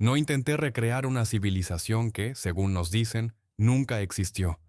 No intenté recrear una civilización que, según nos dicen, nunca existió.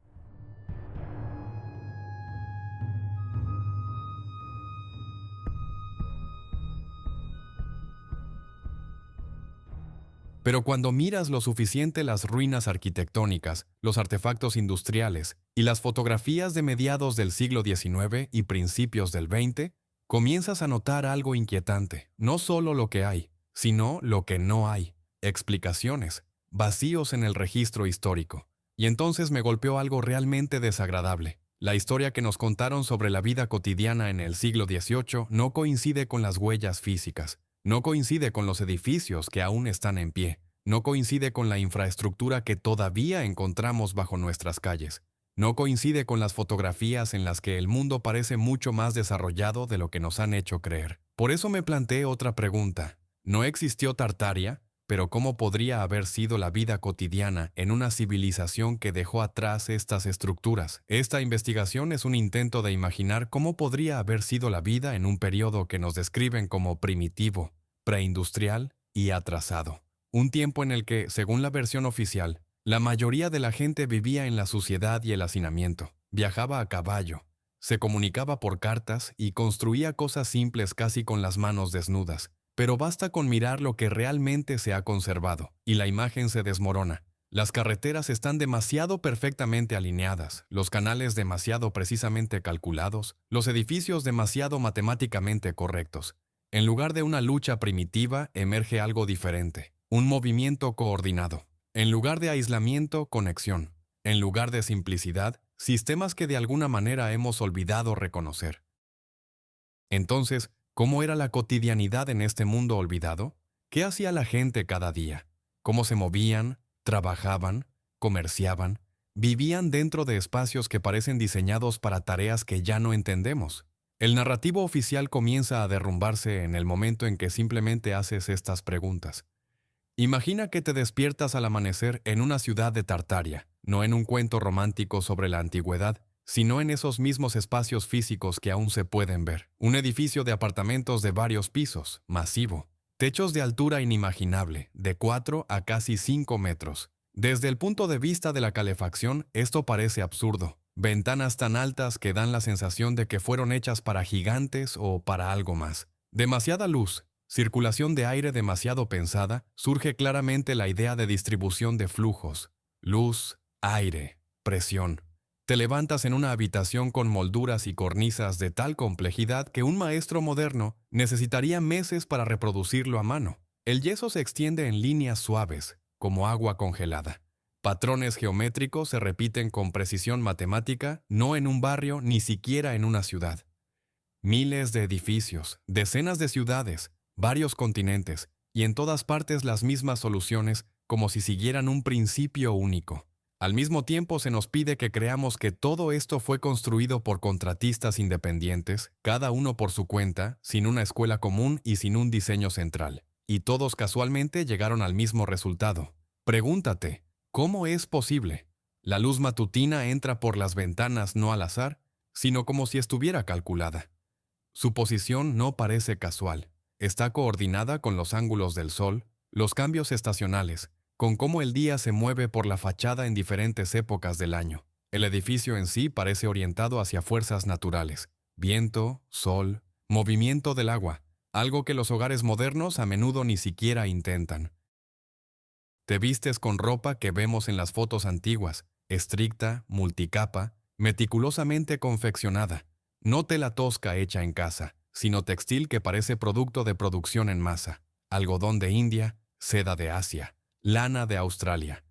Pero cuando miras lo suficiente las ruinas arquitectónicas, los artefactos industriales y las fotografías de mediados del siglo XIX y principios del XX, comienzas a notar algo inquietante. No solo lo que hay, sino lo que no hay. Explicaciones, vacíos en el registro histórico. Y entonces me golpeó algo realmente desagradable. La historia que nos contaron sobre la vida cotidiana en el siglo XVIII no coincide con las huellas físicas. No coincide con los edificios que aún están en pie. No coincide con la infraestructura que todavía encontramos bajo nuestras calles. No coincide con las fotografías en las que el mundo parece mucho más desarrollado de lo que nos han hecho creer. Por eso me planteé otra pregunta. ¿No existió Tartaria? Pero ¿cómo podría haber sido la vida cotidiana en una civilización que dejó atrás estas estructuras? Esta investigación es un intento de imaginar cómo podría haber sido la vida en un periodo que nos describen como primitivo, preindustrial y atrasado. Un tiempo en el que, según la versión oficial, la mayoría de la gente vivía en la suciedad y el hacinamiento, viajaba a caballo, se comunicaba por cartas y construía cosas simples casi con las manos desnudas. Pero basta con mirar lo que realmente se ha conservado, y la imagen se desmorona. Las carreteras están demasiado perfectamente alineadas, los canales demasiado precisamente calculados, los edificios demasiado matemáticamente correctos. En lugar de una lucha primitiva, emerge algo diferente, un movimiento coordinado. En lugar de aislamiento, conexión. En lugar de simplicidad, sistemas que de alguna manera hemos olvidado reconocer. Entonces, ¿cómo era la cotidianidad en este mundo olvidado? ¿Qué hacía la gente cada día? ¿Cómo se movían, trabajaban, comerciaban, vivían dentro de espacios que parecen diseñados para tareas que ya no entendemos? El narrativo oficial comienza a derrumbarse en el momento en que simplemente haces estas preguntas. Imagina que te despiertas al amanecer en una ciudad de Tartaria, no en un cuento romántico sobre la antigüedad, sino en esos mismos espacios físicos que aún se pueden ver. Un edificio de apartamentos de varios pisos, masivo. Techos de altura inimaginable, de 4 a casi 5 metros. Desde el punto de vista de la calefacción, esto parece absurdo. Ventanas tan altas que dan la sensación de que fueron hechas para gigantes o para algo más. Demasiada luz, circulación de aire demasiado pensada, surge claramente la idea de distribución de flujos. Luz, aire, presión. Te levantas en una habitación con molduras y cornisas de tal complejidad que un maestro moderno necesitaría meses para reproducirlo a mano. El yeso se extiende en líneas suaves, como agua congelada. Patrones geométricos se repiten con precisión matemática, no en un barrio, ni siquiera en una ciudad. Miles de edificios, decenas de ciudades, varios continentes, y en todas partes las mismas soluciones, como si siguieran un principio único. Al mismo tiempo se nos pide que creamos que todo esto fue construido por contratistas independientes, cada uno por su cuenta, sin una escuela común y sin un diseño central. Y todos casualmente llegaron al mismo resultado. Pregúntate, ¿cómo es posible? La luz matutina entra por las ventanas no al azar, sino como si estuviera calculada. Su posición no parece casual. Está coordinada con los ángulos del sol, los cambios estacionales, con cómo el día se mueve por la fachada en diferentes épocas del año. El edificio en sí parece orientado hacia fuerzas naturales, viento, sol, movimiento del agua, algo que los hogares modernos a menudo ni siquiera intentan. Te vistes con ropa que vemos en las fotos antiguas, estricta, multicapa, meticulosamente confeccionada, no tela tosca hecha en casa, sino textil que parece producto de producción en masa, algodón de India, seda de Asia, lana de Australia.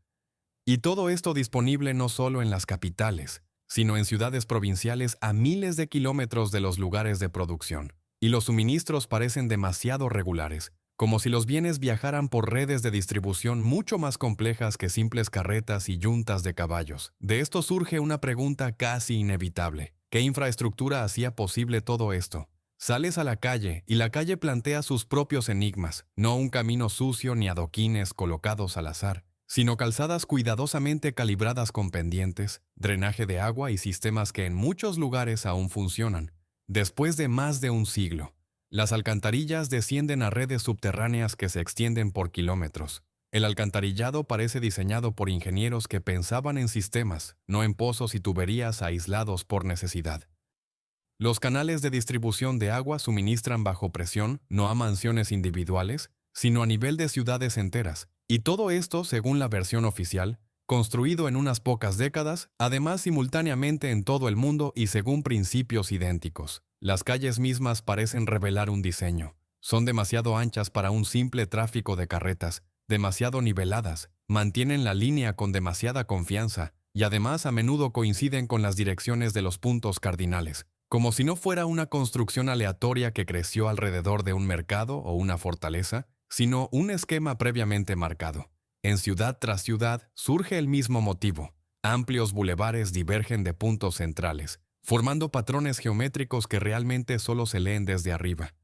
Y todo esto disponible no solo en las capitales, sino en ciudades provinciales a miles de kilómetros de los lugares de producción. Y los suministros parecen demasiado regulares, como si los bienes viajaran por redes de distribución mucho más complejas que simples carretas y yuntas de caballos. De esto surge una pregunta casi inevitable. ¿Qué infraestructura hacía posible todo esto? Sales a la calle y la calle plantea sus propios enigmas, no un camino sucio ni adoquines colocados al azar, sino calzadas cuidadosamente calibradas con pendientes, drenaje de agua y sistemas que en muchos lugares aún funcionan. Después de más de un siglo, las alcantarillas descienden a redes subterráneas que se extienden por kilómetros. El alcantarillado parece diseñado por ingenieros que pensaban en sistemas, no en pozos y tuberías aislados por necesidad. Los canales de distribución de agua suministran bajo presión no a mansiones individuales, sino a nivel de ciudades enteras, y todo esto, según la versión oficial, construido en unas pocas décadas, además simultáneamente en todo el mundo y según principios idénticos. Las calles mismas parecen revelar un diseño. Son demasiado anchas para un simple tráfico de carretas, demasiado niveladas, mantienen la línea con demasiada confianza, y además a menudo coinciden con las direcciones de los puntos cardinales, como si no fuera una construcción aleatoria que creció alrededor de un mercado o una fortaleza, sino un esquema previamente marcado. En ciudad tras ciudad surge el mismo motivo. Amplios bulevares divergen de puntos centrales, formando patrones geométricos que realmente solo se leen desde arriba.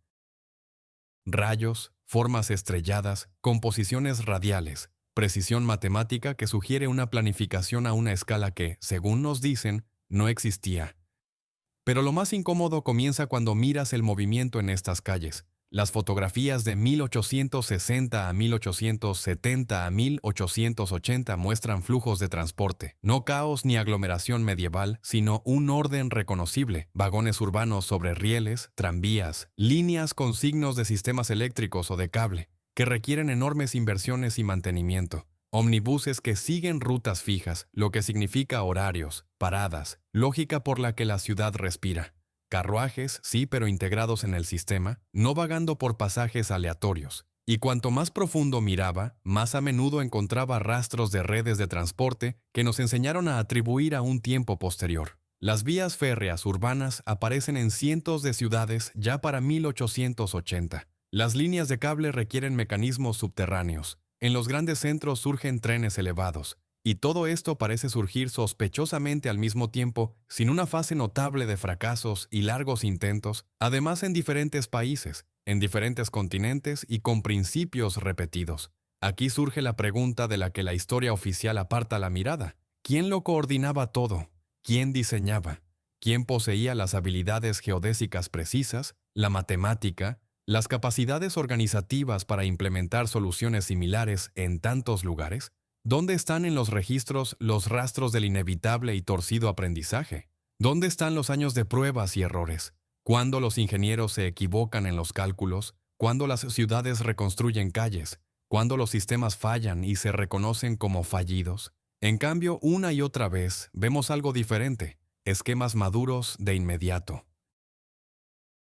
Rayos, formas estrelladas, composiciones radiales, precisión matemática que sugiere una planificación a una escala que, según nos dicen, no existía. Pero lo más incómodo comienza cuando miras el movimiento en estas calles. Las fotografías de 1860 a 1870 a 1880 muestran flujos de transporte, no caos ni aglomeración medieval, sino un orden reconocible, vagones urbanos sobre rieles, tranvías, líneas con signos de sistemas eléctricos o de cable, que requieren enormes inversiones y mantenimiento. Omnibuses que siguen rutas fijas, lo que significa horarios, paradas, lógica por la que la ciudad respira. Carruajes, sí, pero integrados en el sistema, no vagando por pasajes aleatorios. Y cuanto más profundo miraba, más a menudo encontraba rastros de redes de transporte que nos enseñaron a atribuir a un tiempo posterior. Las vías férreas urbanas aparecen en cientos de ciudades ya para 1880. Las líneas de cable requieren mecanismos subterráneos. En los grandes centros surgen trenes elevados. Y todo esto parece surgir sospechosamente al mismo tiempo, sin una fase notable de fracasos y largos intentos, además en diferentes países, en diferentes continentes y con principios repetidos. Aquí surge la pregunta de la que la historia oficial aparta la mirada. ¿Quién lo coordinaba todo? ¿Quién diseñaba? ¿Quién poseía las habilidades geodésicas precisas, la matemática, las capacidades organizativas para implementar soluciones similares en tantos lugares? ¿Dónde están en los registros los rastros del inevitable y torcido aprendizaje? ¿Dónde están los años de pruebas y errores? ¿Cuándo los ingenieros se equivocan en los cálculos? ¿Cuándo las ciudades reconstruyen calles? ¿Cuándo los sistemas fallan y se reconocen como fallidos? En cambio, una y otra vez vemos algo diferente, esquemas maduros de inmediato.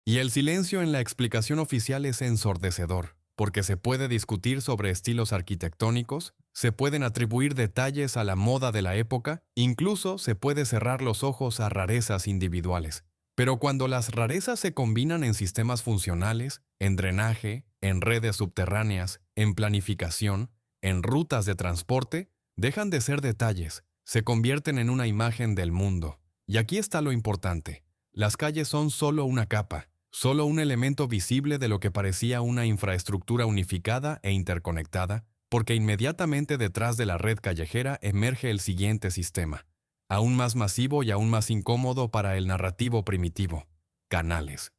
Y el silencio en la explicación oficial es ensordecedor, porque se puede discutir sobre estilos arquitectónicos, se pueden atribuir detalles a la moda de la época, incluso se puede cerrar los ojos a rarezas individuales. Pero cuando las rarezas se combinan en sistemas funcionales, en drenaje, en redes subterráneas, en planificación, en rutas de transporte, dejan de ser detalles, se convierten en una imagen del mundo. Y aquí está lo importante. Las calles son solo una capa, solo un elemento visible de lo que parecía una infraestructura unificada e interconectada, porque inmediatamente detrás de la red callejera emerge el siguiente sistema, aún más masivo y aún más incómodo para el narrativo primitivo: canales.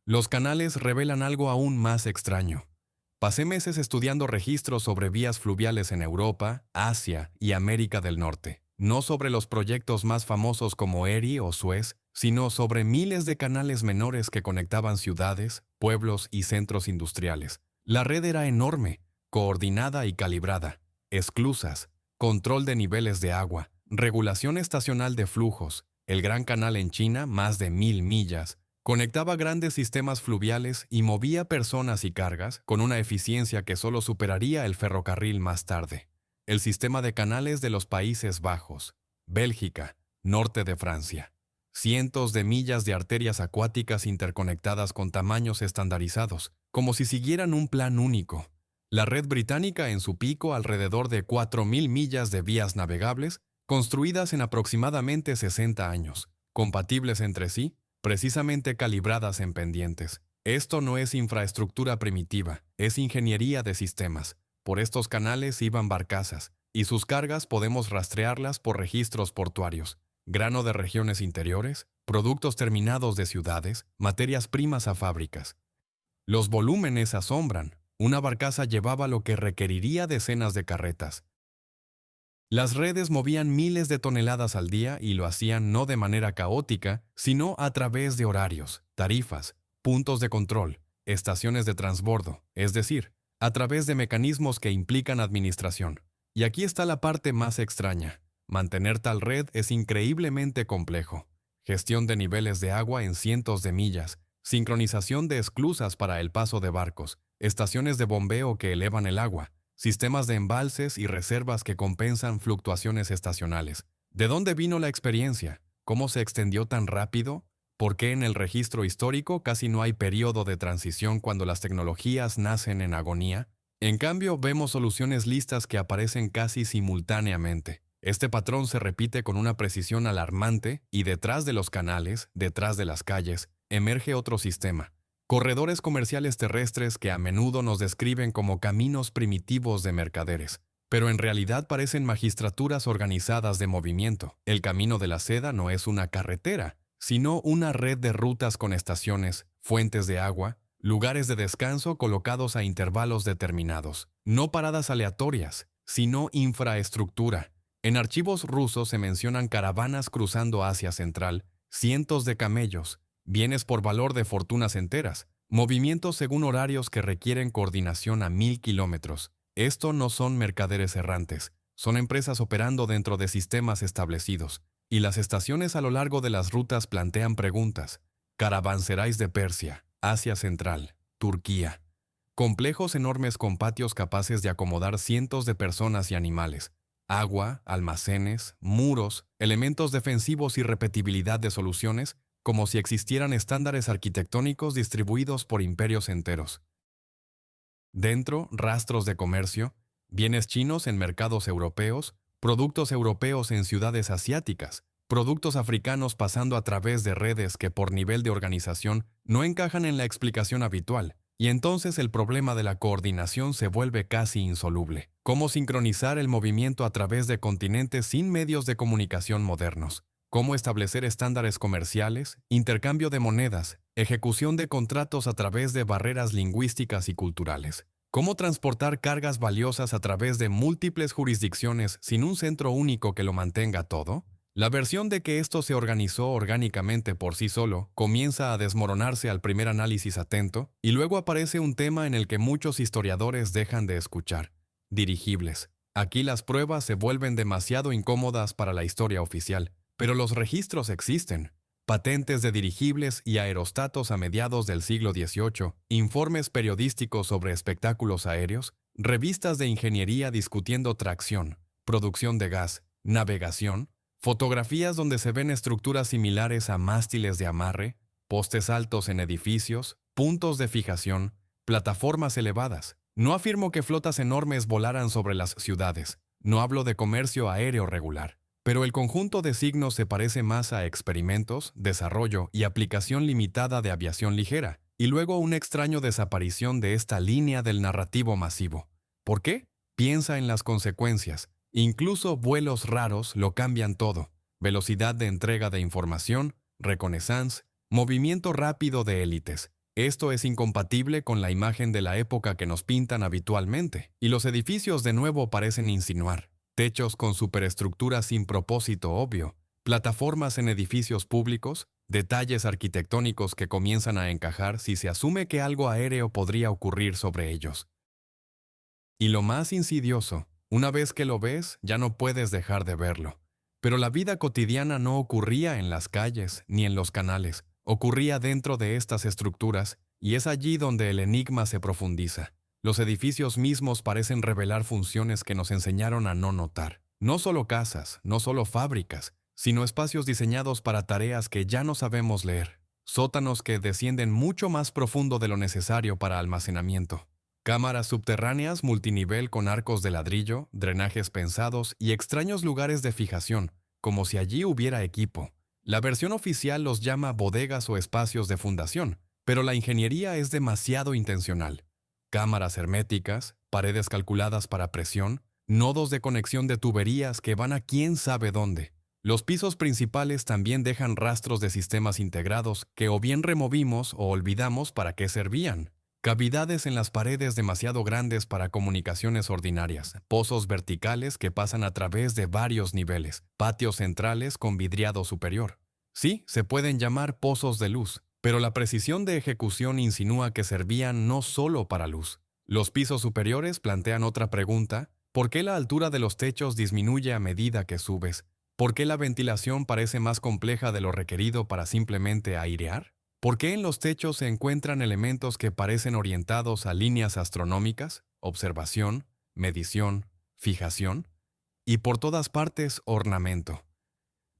Los canales revelan algo aún más extraño. Pasé meses estudiando registros sobre vías fluviales en Europa, Asia y América del Norte, no sobre los proyectos más famosos como Erie o Suez, sino sobre miles de canales menores que conectaban ciudades, pueblos y centros industriales. La red era enorme, coordinada y calibrada, esclusas, control de niveles de agua, regulación estacional de flujos. El Gran Canal en China, más de 1000 millas, conectaba grandes sistemas fluviales y movía personas y cargas con una eficiencia que solo superaría el ferrocarril más tarde. El sistema de canales de los Países Bajos, Bélgica, norte de Francia. Cientos de millas de arterias acuáticas interconectadas con tamaños estandarizados, como si siguieran un plan único. La red británica en su pico alrededor de 4000 millas de vías navegables, construidas en aproximadamente 60 años, compatibles entre sí, precisamente calibradas en pendientes. Esto no es infraestructura primitiva, es ingeniería de sistemas. Por estos canales iban barcazas, y sus cargas podemos rastrearlas por registros portuarios. Grano de regiones interiores, productos terminados de ciudades, materias primas a fábricas. Los volúmenes asombran. Una barcaza llevaba lo que requeriría decenas de carretas. Las redes movían miles de toneladas al día y lo hacían no de manera caótica, sino a través de horarios, tarifas, puntos de control, estaciones de transbordo, es decir, a través de mecanismos que implican administración. Y aquí está la parte más extraña. Mantener tal red es increíblemente complejo. Gestión de niveles de agua en cientos de millas, sincronización de esclusas para el paso de barcos, estaciones de bombeo que elevan el agua, sistemas de embalses y reservas que compensan fluctuaciones estacionales. ¿De dónde vino la experiencia? ¿Cómo se extendió tan rápido? ¿Por qué en el registro histórico casi no hay periodo de transición cuando las tecnologías nacen en agonía? En cambio, vemos soluciones listas que aparecen casi simultáneamente. Este patrón se repite con una precisión alarmante y detrás de los canales, detrás de las calles, emerge otro sistema. Corredores comerciales terrestres que a menudo nos describen como caminos primitivos de mercaderes, pero en realidad parecen magistraturas organizadas de movimiento. El camino de la seda no es una carretera, sino una red de rutas con estaciones, fuentes de agua, lugares de descanso colocados a intervalos determinados. No paradas aleatorias, sino infraestructura. En archivos rusos se mencionan caravanas cruzando Asia Central, cientos de camellos, bienes por valor de fortunas enteras, movimientos según horarios que requieren coordinación a 1000 kilómetros. Esto no son mercaderes errantes, son empresas operando dentro de sistemas establecidos, y las estaciones a lo largo de las rutas plantean preguntas. Caravanserais de Persia, Asia Central, Turquía. Complejos enormes con patios capaces de acomodar cientos de personas y animales. Agua, almacenes, muros, elementos defensivos y repetibilidad de soluciones, como si existieran estándares arquitectónicos distribuidos por imperios enteros. Dentro, rastros de comercio, bienes chinos en mercados europeos, productos europeos en ciudades asiáticas, productos africanos pasando a través de redes que por nivel de organización no encajan en la explicación habitual, y entonces el problema de la coordinación se vuelve casi insoluble. ¿Cómo sincronizar el movimiento a través de continentes sin medios de comunicación modernos? ¿Cómo establecer estándares comerciales, intercambio de monedas, ejecución de contratos a través de barreras lingüísticas y culturales? ¿Cómo transportar cargas valiosas a través de múltiples jurisdicciones sin un centro único que lo mantenga todo? La versión de que esto se organizó orgánicamente por sí solo comienza a desmoronarse al primer análisis atento, y luego aparece un tema en el que muchos historiadores dejan de escuchar: dirigibles. Aquí las pruebas se vuelven demasiado incómodas para la historia oficial. Pero los registros existen. Patentes de dirigibles y aerostatos a mediados del siglo XVIII, informes periodísticos sobre espectáculos aéreos, revistas de ingeniería discutiendo tracción, producción de gas, navegación, fotografías donde se ven estructuras similares a mástiles de amarre, postes altos en edificios, puntos de fijación, plataformas elevadas. No afirmo que flotas enormes volaran sobre las ciudades. No hablo de comercio aéreo regular. Pero el conjunto de signos se parece más a experimentos, desarrollo y aplicación limitada de aviación ligera, y luego una extraña desaparición de esta línea del narrativo masivo. ¿Por qué? Piensa en las consecuencias. Incluso vuelos raros lo cambian todo. Velocidad de entrega de información, reconnaissance, movimiento rápido de élites. Esto es incompatible con la imagen de la época que nos pintan habitualmente, y los edificios de nuevo parecen insinuar. Techos con superestructuras sin propósito obvio, plataformas en edificios públicos, detalles arquitectónicos que comienzan a encajar si se asume que algo aéreo podría ocurrir sobre ellos. Y lo más insidioso, una vez que lo ves, ya no puedes dejar de verlo. Pero la vida cotidiana no ocurría en las calles ni en los canales, ocurría dentro de estas estructuras, y es allí donde el enigma se profundiza. Los edificios mismos parecen revelar funciones que nos enseñaron a no notar. No solo casas, no solo fábricas, sino espacios diseñados para tareas que ya no sabemos leer. Sótanos que descienden mucho más profundo de lo necesario para almacenamiento. Cámaras subterráneas multinivel con arcos de ladrillo, drenajes pensados y extraños lugares de fijación, como si allí hubiera equipo. La versión oficial los llama bodegas o espacios de fundación, pero la ingeniería es demasiado intencional. Cámaras herméticas, paredes calculadas para presión, nodos de conexión de tuberías que van a quién sabe dónde. Los pisos principales también dejan rastros de sistemas integrados que o bien removimos o olvidamos para qué servían. Cavidades en las paredes demasiado grandes para comunicaciones ordinarias, pozos verticales que pasan a través de varios niveles, patios centrales con vidriado superior. Sí, se pueden llamar pozos de luz, pero la precisión de ejecución insinúa que servían no solo para luz. Los pisos superiores plantean otra pregunta: ¿por qué la altura de los techos disminuye a medida que subes? ¿Por qué la ventilación parece más compleja de lo requerido para simplemente airear? ¿Por qué en los techos se encuentran elementos que parecen orientados a líneas astronómicas, observación, medición, fijación? Y por todas partes, ornamento.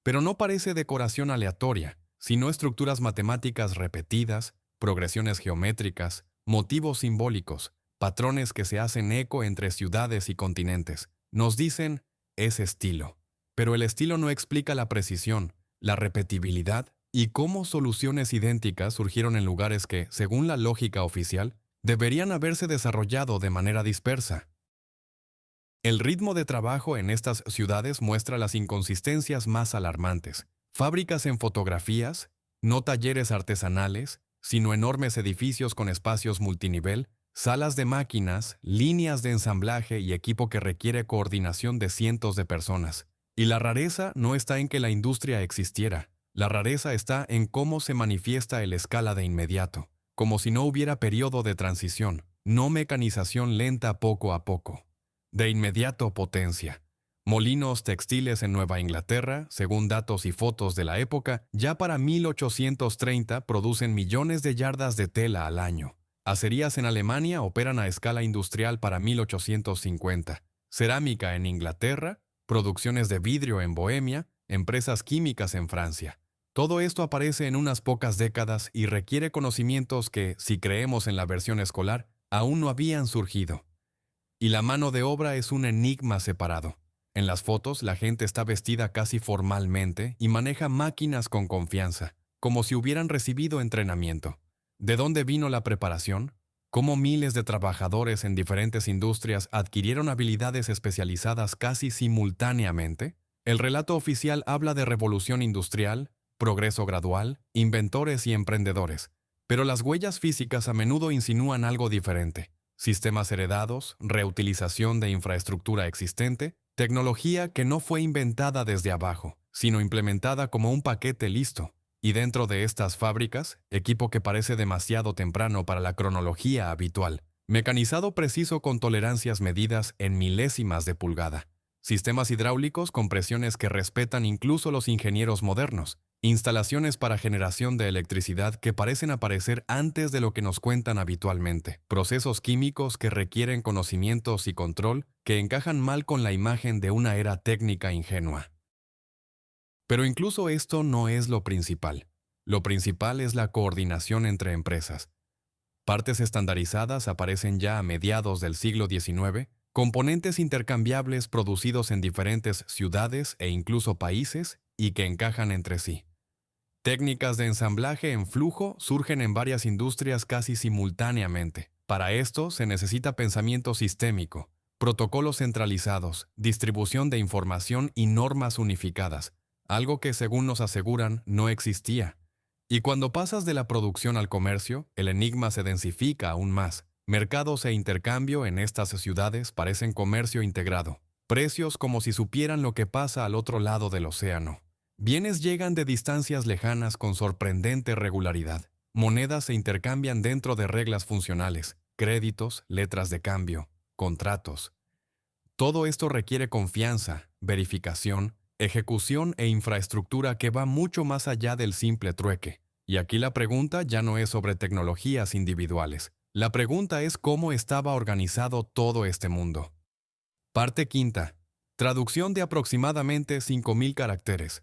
Pero no parece decoración aleatoria, sino estructuras matemáticas repetidas, progresiones geométricas, motivos simbólicos, patrones que se hacen eco entre ciudades y continentes. Nos dicen, es estilo. Pero el estilo no explica la precisión, la repetibilidad y cómo soluciones idénticas surgieron en lugares que, según la lógica oficial, deberían haberse desarrollado de manera dispersa. El ritmo de trabajo en estas ciudades muestra las inconsistencias más alarmantes. Fábricas en fotografías, no talleres artesanales, sino enormes edificios con espacios multinivel, salas de máquinas, líneas de ensamblaje y equipo que requiere coordinación de cientos de personas. Y la rareza no está en que la industria existiera. La rareza está en cómo se manifiesta la escala de inmediato, como si no hubiera periodo de transición, no mecanización lenta poco a poco. De inmediato potencia. Molinos textiles en Nueva Inglaterra, según datos y fotos de la época, ya para 1830 producen millones de yardas de tela al año. Acerías en Alemania operan a escala industrial para 1850. Cerámica en Inglaterra, producciones de vidrio en Bohemia, empresas químicas en Francia. Todo esto aparece en unas pocas décadas y requiere conocimientos que, si creemos en la versión escolar, aún no habían surgido. Y la mano de obra es un enigma separado. En las fotos, la gente está vestida casi formalmente y maneja máquinas con confianza, como si hubieran recibido entrenamiento. ¿De dónde vino la preparación? ¿Cómo miles de trabajadores en diferentes industrias adquirieron habilidades especializadas casi simultáneamente? El relato oficial habla de revolución industrial, progreso gradual, inventores y emprendedores, pero las huellas físicas a menudo insinúan algo diferente. Sistemas heredados, reutilización de infraestructura existente, tecnología que no fue inventada desde abajo, sino implementada como un paquete listo. Y dentro de estas fábricas, equipo que parece demasiado temprano para la cronología habitual, mecanizado preciso con tolerancias medidas en milésimas de pulgada, sistemas hidráulicos con presiones que respetan incluso los ingenieros modernos, instalaciones para generación de electricidad que parecen aparecer antes de lo que nos cuentan habitualmente, procesos químicos que requieren conocimientos y control que encajan mal con la imagen de una era técnica ingenua. Pero incluso esto no es lo principal. Lo principal es la coordinación entre empresas. Partes estandarizadas aparecen ya a mediados del siglo XIX, componentes intercambiables producidos en diferentes ciudades e incluso países y que encajan entre sí. Técnicas de ensamblaje en flujo surgen en varias industrias casi simultáneamente. Para esto se necesita pensamiento sistémico, protocolos centralizados, distribución de información y normas unificadas, algo que, según nos aseguran, no existía. Y cuando pasas de la producción al comercio, el enigma se densifica aún más. Mercados e intercambio en estas ciudades parecen comercio integrado. Precios como si supieran lo que pasa al otro lado del océano. Bienes llegan de distancias lejanas con sorprendente regularidad. Monedas se intercambian dentro de reglas funcionales, créditos, letras de cambio, contratos. Todo esto requiere confianza, verificación, ejecución e infraestructura que va mucho más allá del simple trueque. Y aquí la pregunta ya no es sobre tecnologías individuales. La pregunta es cómo estaba organizado todo este mundo. Parte quinta. Traducción de aproximadamente 5.000 caracteres.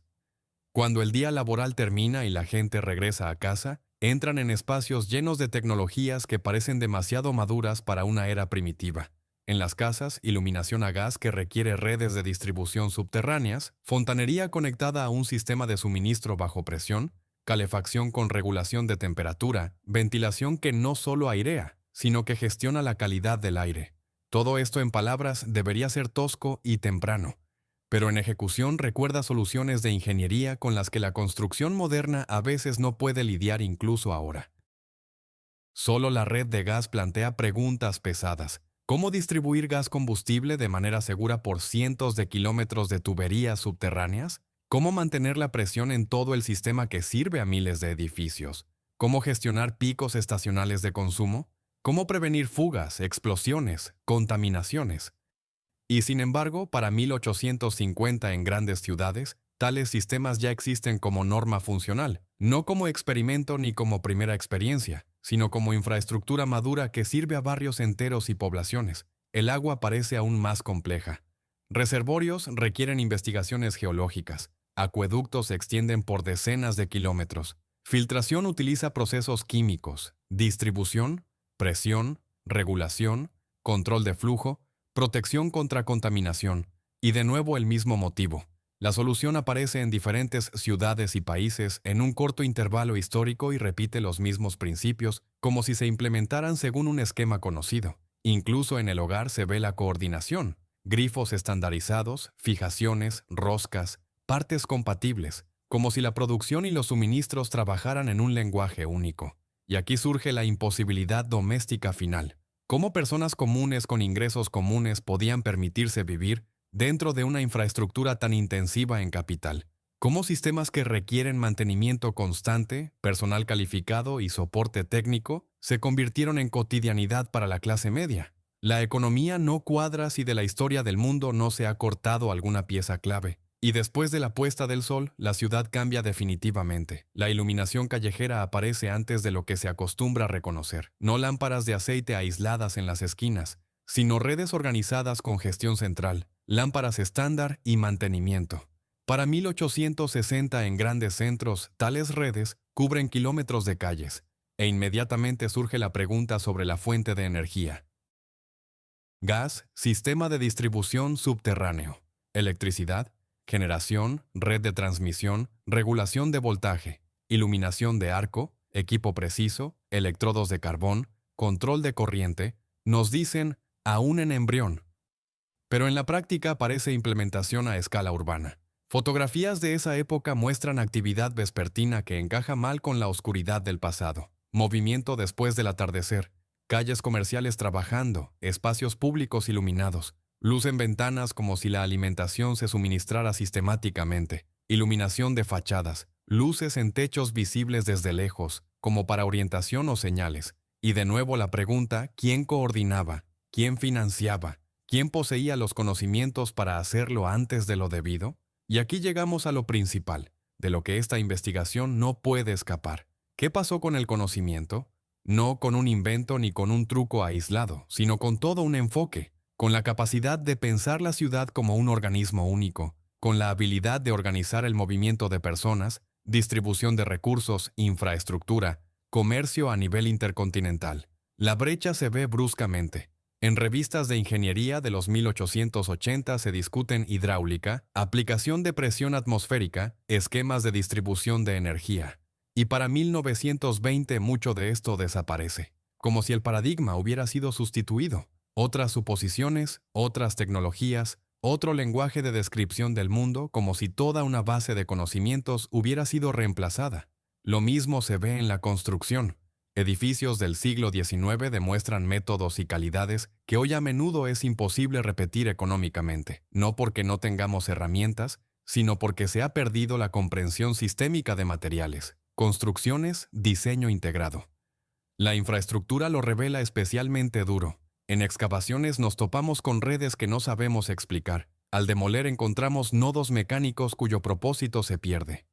Cuando el día laboral termina y la gente regresa a casa, entran en espacios llenos de tecnologías que parecen demasiado maduras para una era primitiva. En las casas, iluminación a gas que requiere redes de distribución subterráneas, fontanería conectada a un sistema de suministro bajo presión, calefacción con regulación de temperatura, ventilación que no solo airea, sino que gestiona la calidad del aire. Todo esto en palabras debería ser tosco y temprano, pero en ejecución recuerda soluciones de ingeniería con las que la construcción moderna a veces no puede lidiar incluso ahora. Solo la red de gas plantea preguntas pesadas. ¿Cómo distribuir gas combustible de manera segura por cientos de kilómetros de tuberías subterráneas? ¿Cómo mantener la presión en todo el sistema que sirve a miles de edificios? ¿Cómo gestionar picos estacionales de consumo? ¿Cómo prevenir fugas, explosiones, contaminaciones? Y sin embargo, para 1850 en grandes ciudades, tales sistemas ya existen como norma funcional, no como experimento ni como primera experiencia, sino como infraestructura madura que sirve a barrios enteros y poblaciones. El agua parece aún más compleja. Reservorios requieren investigaciones geológicas. Acueductos se extienden por decenas de kilómetros. Filtración utiliza procesos químicos. Distribución, presión, regulación, control de flujo, protección contra contaminación. Y de nuevo el mismo motivo. La solución aparece en diferentes ciudades y países en un corto intervalo histórico y repite los mismos principios, como si se implementaran según un esquema conocido. Incluso en el hogar se ve la coordinación. Grifos estandarizados, fijaciones, roscas, partes compatibles, como si la producción y los suministros trabajaran en un lenguaje único. Y aquí surge la imposibilidad doméstica final. ¿Cómo personas comunes con ingresos comunes podían permitirse vivir dentro de una infraestructura tan intensiva en capital? ¿Cómo sistemas que requieren mantenimiento constante, personal calificado y soporte técnico se convirtieron en cotidianidad para la clase media? La economía no cuadra si de la historia del mundo no se ha cortado alguna pieza clave. Y después de la puesta del sol, la ciudad cambia definitivamente. La iluminación callejera aparece antes de lo que se acostumbra a reconocer. No lámparas de aceite aisladas en las esquinas, sino redes organizadas con gestión central, lámparas estándar y mantenimiento. Para 1860 en grandes centros, tales redes cubren kilómetros de calles, e inmediatamente surge la pregunta sobre la fuente de energía. Gas, sistema de distribución subterráneo. Electricidad, generación, red de transmisión, regulación de voltaje, iluminación de arco, equipo preciso, electrodos de carbón, control de corriente, nos dicen aún en embrión. Pero en la práctica parece implementación a escala urbana. Fotografías de esa época muestran actividad vespertina que encaja mal con la oscuridad del pasado. Movimiento después del atardecer, calles comerciales trabajando, espacios públicos iluminados. Luz en ventanas como si la alimentación se suministrara sistemáticamente. Iluminación de fachadas. Luces en techos visibles desde lejos, como para orientación o señales. Y de nuevo la pregunta, ¿quién coordinaba? ¿Quién financiaba? ¿Quién poseía los conocimientos para hacerlo antes de lo debido? Y aquí llegamos a lo principal, de lo que esta investigación no puede escapar. ¿Qué pasó con el conocimiento? No con un invento ni con un truco aislado, sino con todo un enfoque, con la capacidad de pensar la ciudad como un organismo único, con la habilidad de organizar el movimiento de personas, distribución de recursos, infraestructura, comercio a nivel intercontinental. La brecha se ve bruscamente. En revistas de ingeniería de los 1880 se discuten hidráulica, aplicación de presión atmosférica, esquemas de distribución de energía. Y para 1920 mucho de esto desaparece, como si el paradigma hubiera sido sustituido. Otras suposiciones, otras tecnologías, otro lenguaje de descripción del mundo, como si toda una base de conocimientos hubiera sido reemplazada. Lo mismo se ve en la construcción. Edificios del siglo XIX demuestran métodos y calidades que hoy a menudo es imposible repetir económicamente, no porque no tengamos herramientas, sino porque se ha perdido la comprensión sistémica de materiales, construcciones, diseño integrado. La infraestructura lo revela especialmente duro. En excavaciones nos topamos con redes que no sabemos explicar. Al demoler encontramos nodos mecánicos cuyo propósito se pierde.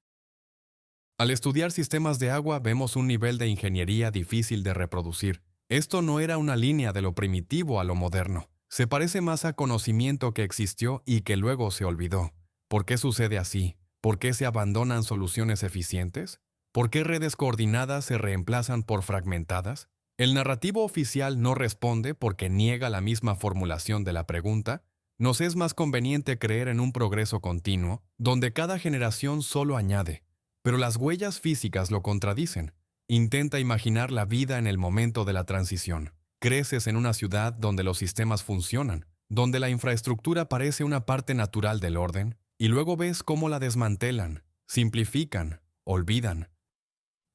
Al estudiar sistemas de agua vemos un nivel de ingeniería difícil de reproducir. Esto no era una línea de lo primitivo a lo moderno. Se parece más a conocimiento que existió y que luego se olvidó. ¿Por qué sucede así? ¿Por qué se abandonan soluciones eficientes? ¿Por qué redes coordinadas se reemplazan por fragmentadas? El narrativo oficial no responde porque niega la misma formulación de la pregunta. Nos es más conveniente creer en un progreso continuo, donde cada generación solo añade. Pero las huellas físicas lo contradicen. Intenta imaginar la vida en el momento de la transición. Creces en una ciudad donde los sistemas funcionan, donde la infraestructura parece una parte natural del orden, y luego ves cómo la desmantelan, simplifican, olvidan.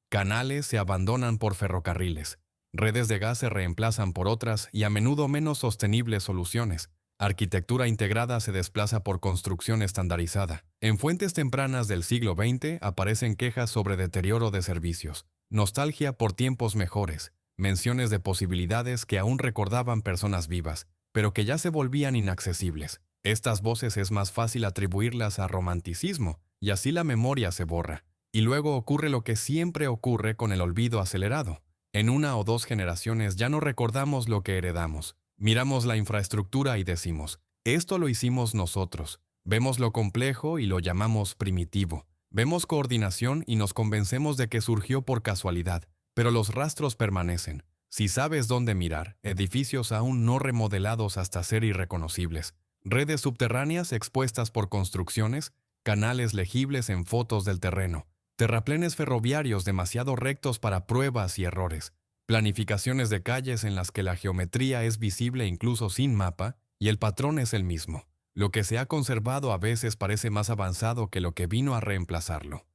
Canales se abandonan por ferrocarriles. Redes de gas se reemplazan por otras y a menudo menos sostenibles soluciones. Arquitectura integrada se desplaza por construcción estandarizada. En fuentes tempranas del siglo XX aparecen quejas sobre deterioro de servicios, nostalgia por tiempos mejores, menciones de posibilidades que aún recordaban personas vivas, pero que ya se volvían inaccesibles. Estas voces es más fácil atribuirlas a romanticismo, y así la memoria se borra. Y luego ocurre lo que siempre ocurre con el olvido acelerado. En una o dos generaciones ya no recordamos lo que heredamos. Miramos la infraestructura y decimos, esto lo hicimos nosotros. Vemos lo complejo y lo llamamos primitivo. Vemos coordinación y nos convencemos de que surgió por casualidad, pero los rastros permanecen. Si sabes dónde mirar, edificios aún no remodelados hasta ser irreconocibles, redes subterráneas expuestas por construcciones, canales legibles en fotos del terreno, terraplenes ferroviarios demasiado rectos para pruebas y errores, planificaciones de calles en las que la geometría es visible incluso sin mapa y el patrón es el mismo. Lo que se ha conservado a veces parece más avanzado que lo que vino a reemplazarlo.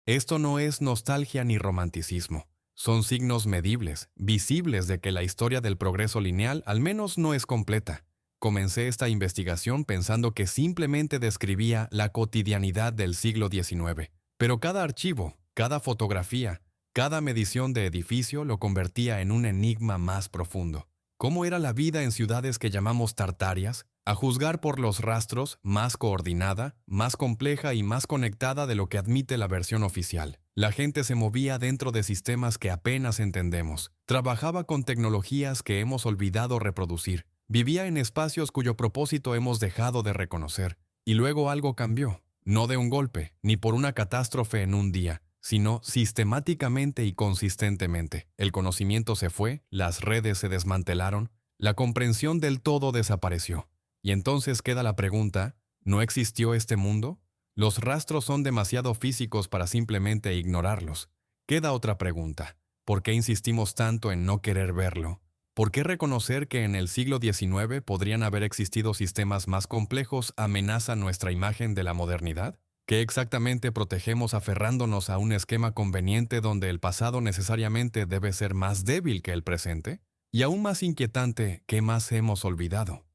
Esto no es nostalgia ni romanticismo. Son signos medibles, visibles de que la historia del progreso lineal al menos no es completa. Comencé esta investigación pensando que simplemente describía la cotidianidad del siglo XIX, pero cada archivo, cada fotografía, cada medición de edificio lo convertía en un enigma más profundo. ¿Cómo era la vida en ciudades que llamamos Tartarias? A juzgar por los rastros, más coordinada, más compleja y más conectada de lo que admite la versión oficial. La gente se movía dentro de sistemas que apenas entendemos. Trabajaba con tecnologías que hemos olvidado reproducir. Vivía en espacios cuyo propósito hemos dejado de reconocer. Y luego algo cambió. No de un golpe, ni por una catástrofe en un día, sino sistemáticamente y consistentemente. El conocimiento se fue, las redes se desmantelaron, la comprensión del todo desapareció. Y entonces queda la pregunta, ¿no existió este mundo? Los rastros son demasiado físicos para simplemente ignorarlos. Queda otra pregunta, ¿por qué insistimos tanto en no querer verlo? ¿Por qué reconocer que en el siglo XIX podrían haber existido sistemas más complejos amenaza nuestra imagen de la modernidad? ¿Qué exactamente protegemos aferrándonos a un esquema conveniente donde el pasado necesariamente debe ser más débil que el presente? Y aún más inquietante, ¿qué más hemos olvidado?